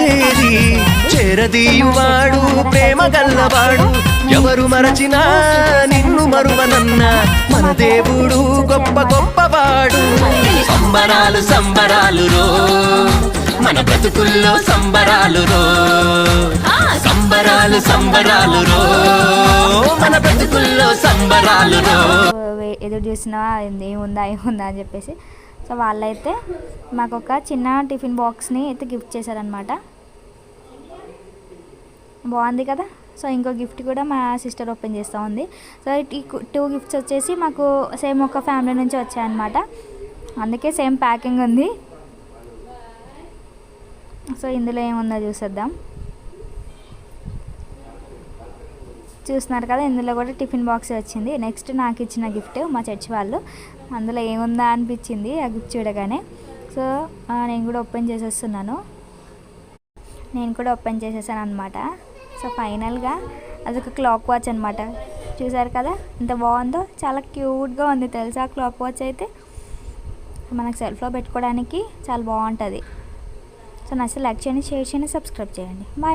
చేరి చేరదీయువాడు ప్రేమ గల్లవాడు ఎవరు మరచినా నిన్ను మరువనన్న మన దేవుడు గొప్ప గొప్పవాడు సంబరాలు సంబరాలు రో మన బ్రతుకుల్లో సంబరాలు రో సంబరాలు సంబరాలు రో మన బ్రతుకుల్లో సంబరాలు రో. ఎదురు చూసినా ఏముందా అని చెప్పేసి సో వాళ్ళైతే మాకు ఒక చిన్న టిఫిన్ బాక్స్ని అయితే గిఫ్ట్ చేశారనమాట. బాగుంది కదా. సో ఇంకో గిఫ్ట్ కూడా మా సిస్టర్ ఓపెన్ చేస్తూ ఉంది. సో ఈ 2 గిఫ్ట్స్ వచ్చేసి మాకు సేమ్ ఒక ఫ్యామిలీ నుంచి వచ్చాయన్నమాట, అందుకే సేమ్ ప్యాకింగ్ ఉంది. సో ఇందులో ఏముందో చూసేద్దాం. చూస్తున్నారు కదా, ఇందులో కూడా టిఫిన్ బాక్స్ వచ్చింది. నెక్స్ట్ నాకు ఇచ్చిన గిఫ్ట్ మా చర్చి వాళ్ళు, అందులో ఏముందా అనిపించింది ఆ గిఫ్ట్ చూడగానే. సో నేను కూడా ఓపెన్ చేసేసాను అనమాట. సో ఫైనల్గా అదొక క్లాక్ వాచ్ అనమాట. చూసారు కదా ఎంత బాగుందో, చాలా క్యూట్గా ఉంది తెలుసా. క్లాక్ వాచ్ అయితే మనకు సెల్ఫ్లో పెట్టుకోవడానికి చాలా బాగుంటుంది. సో నచ్చితే లైక్ చేయండి, షేర్ చేయండి, సబ్స్క్రైబ్ చేయండి. బాయ్.